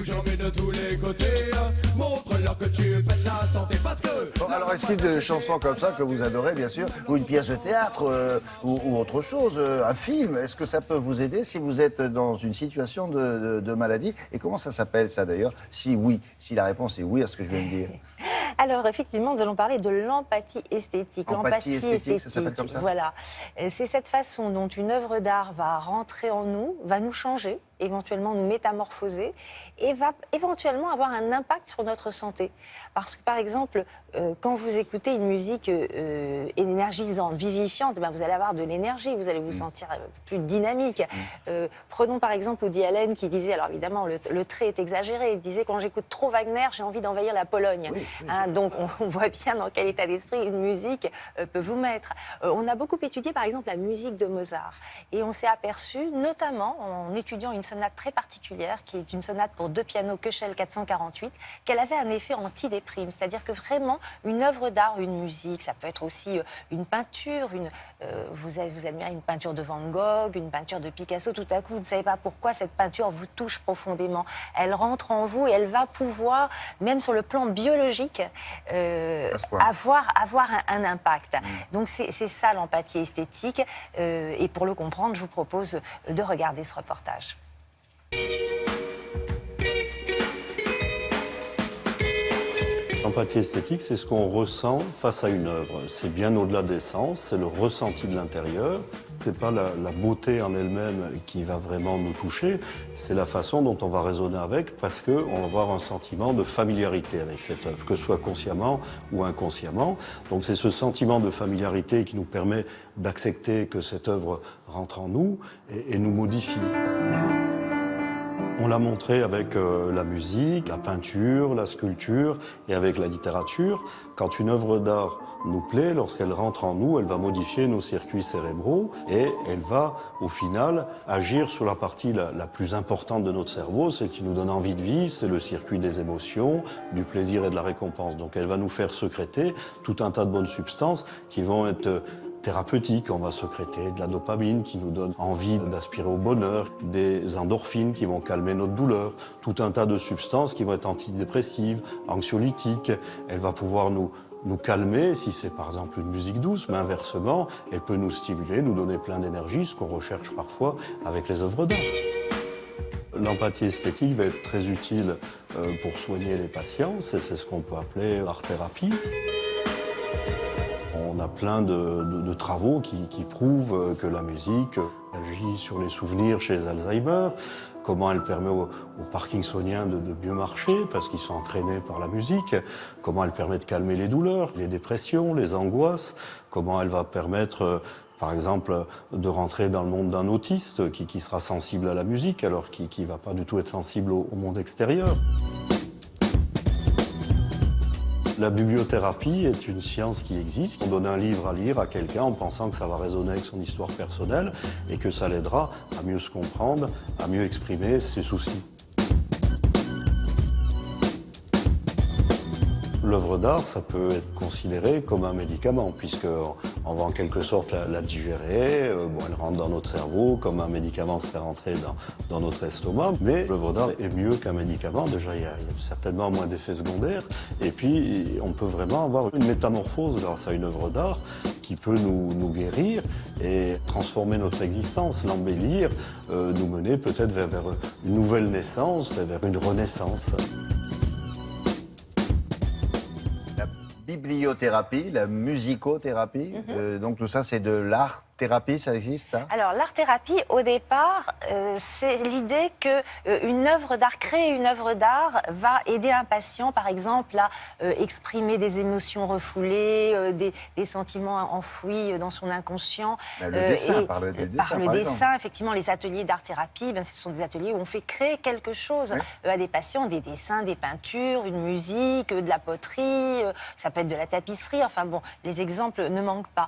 toujours mieux de tous les côtés. Montre-leur que tu fais de la santé parce que... Bon, alors, est-ce qu'il y a des chansons comme ça que vous adorez, bien sûr, ou une pièce de théâtre, ou autre chose, un film? Est-ce que ça peut vous aider si vous êtes dans une situation de maladie? Et comment ça s'appelle, ça, d'ailleurs? Si oui, si la réponse est oui à ce que je viens de dire. Alors, effectivement, nous allons parler de l'empathie esthétique. Empathie esthétique, ça s'appelle comme ça? Voilà. C'est cette façon dont une œuvre d'art va rentrer en nous, va nous changer, éventuellement nous métamorphoser, et va éventuellement avoir un impact sur notre santé. Parce que, par exemple, quand vous écoutez une musique énergisante, vivifiante, ben, vous allez avoir de l'énergie, vous allez vous sentir plus dynamique. Prenons par exemple Woody Allen qui disait, alors évidemment le trait est exagéré, il disait quand j'écoute trop Wagner, j'ai envie d'envahir la Pologne. Oui, oui. Hein, donc on voit bien dans quel état d'esprit une musique peut vous mettre. On a beaucoup étudié par exemple la musique de Mozart et on s'est aperçu, notamment en étudiant une sonate très particulière qui est une sonate pour 2 pianos Köchel 448, qu'elle avait un effet antidéprime, c'est-à-dire que vraiment une œuvre d'art, une musique, ça peut être aussi une peinture, vous admirez une peinture de Van Gogh, une peinture de Picasso, tout à coup vous ne savez pas pourquoi cette peinture vous touche profondément, elle rentre en vous et elle va pouvoir, même sur le plan biologique, avoir un impact. Donc c'est ça l'empathie esthétique et pour le comprendre, je vous propose de regarder ce reportage. L'empathie esthétique, c'est ce qu'on ressent face à une œuvre. C'est bien au-delà des sens, c'est le ressenti de l'intérieur. C'est pas la beauté en elle-même qui va vraiment nous toucher, c'est la façon dont on va raisonner avec, parce qu'on va avoir un sentiment de familiarité avec cette œuvre, que ce soit consciemment ou inconsciemment. Donc c'est ce sentiment de familiarité qui nous permet d'accepter que cette œuvre rentre en nous et nous modifie. On l'a montré avec la musique, la peinture, la sculpture et avec la littérature. Quand une œuvre d'art nous plaît, lorsqu'elle rentre en nous, elle va modifier nos circuits cérébraux et elle va, au final, agir sur la partie la plus importante de notre cerveau, celle qui nous donne envie de vivre, c'est le circuit des émotions, du plaisir et de la récompense. Donc elle va nous faire sécréter tout un tas de bonnes substances qui vont être thérapeutique, on va sécréter de la dopamine qui nous donne envie d'aspirer au bonheur, des endorphines qui vont calmer notre douleur, tout un tas de substances qui vont être antidépressives, anxiolytiques. Elle va pouvoir nous calmer si c'est par exemple une musique douce, mais inversement, elle peut nous stimuler, nous donner plein d'énergie, ce qu'on recherche parfois avec les œuvres d'art. L'empathie esthétique va être très utile pour soigner les patients, c'est ce qu'on peut appeler l'art-thérapie. On a plein de travaux qui prouvent que la musique agit sur les souvenirs chez les Alzheimer, comment elle permet aux parkinsoniens de mieux marcher parce qu'ils sont entraînés par la musique, comment elle permet de calmer les douleurs, les dépressions, les angoisses, comment elle va permettre par exemple de rentrer dans le monde d'un autiste qui sera sensible à la musique alors qu'il ne va pas du tout être sensible au monde extérieur. La bibliothérapie est une science qui existe. On donne un livre à lire à quelqu'un en pensant que ça va résonner avec son histoire personnelle et que ça l'aidera à mieux se comprendre, à mieux exprimer ses soucis. L'œuvre d'art, ça peut être considéré comme un médicament, puisqu'on va en quelque sorte la digérer, elle rentre dans notre cerveau comme un médicament serait rentré dans notre estomac, mais l'œuvre d'art est mieux qu'un médicament. Déjà, il y a certainement moins d'effets secondaires, et puis on peut vraiment avoir une métamorphose grâce à une œuvre d'art qui peut nous guérir et transformer notre existence, l'embellir, nous mener peut-être vers une nouvelle naissance, vers une renaissance. Bibliothérapie, la musicothérapie, donc tout ça c'est de l'art-thérapie, ça existe ça? Alors l'art-thérapie au départ, c'est l'idée que une œuvre d'art, créer une œuvre d'art va aider un patient par exemple à exprimer des émotions refoulées, des sentiments enfouis dans son inconscient. Le dessin, par le dessin, effectivement les ateliers d'art-thérapie, ce sont des ateliers où on fait créer quelque chose à des patients, des dessins, des peintures, une musique, de la poterie, ça peut être de la tapisserie, enfin bon, les exemples ne manquent pas.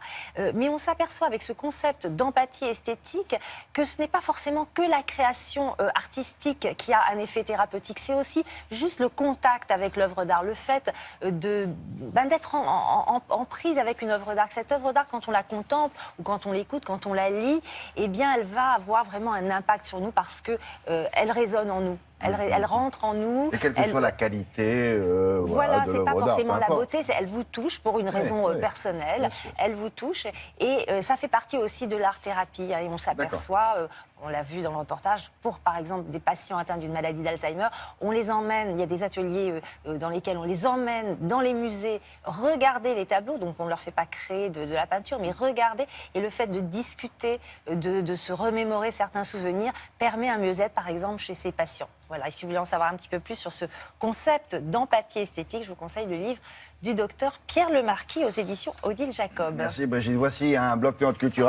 Mais on s'aperçoit avec ce concept d'empathie esthétique que ce n'est pas forcément que la création artistique qui a un effet thérapeutique, c'est aussi juste le contact avec l'œuvre d'art, le fait d'être en prise avec une œuvre d'art. Cette œuvre d'art, quand on la contemple ou quand on l'écoute, quand on la lit, eh bien elle va avoir vraiment un impact sur nous parce que elle résonne en nous. Elle rentre en nous. Et quelle que soit la qualité Voilà, de c'est pas l'œuvre d'art, forcément peu la importe. beauté, elle vous touche pour une raison oui, personnelle. bien sûr. Elle vous touche et ça fait partie aussi de l'art-thérapie. Et on s'aperçoit, on l'a vu dans le reportage, pour par exemple des patients atteints d'une maladie d'Alzheimer, on les emmène, il y a des ateliers dans lesquels on les emmène dans les musées, regarder les tableaux, donc on ne leur fait pas créer de la peinture, mais regarder. Et le fait de discuter, de se remémorer certains souvenirs, permet un mieux-être, par exemple, chez ces patients. Voilà. Et si vous voulez en savoir un petit peu plus sur ce concept d'empathie esthétique, je vous conseille le livre du docteur Pierre Lemarquis aux éditions Odile Jacob. Merci Brigitte. Voici un bloc Culture.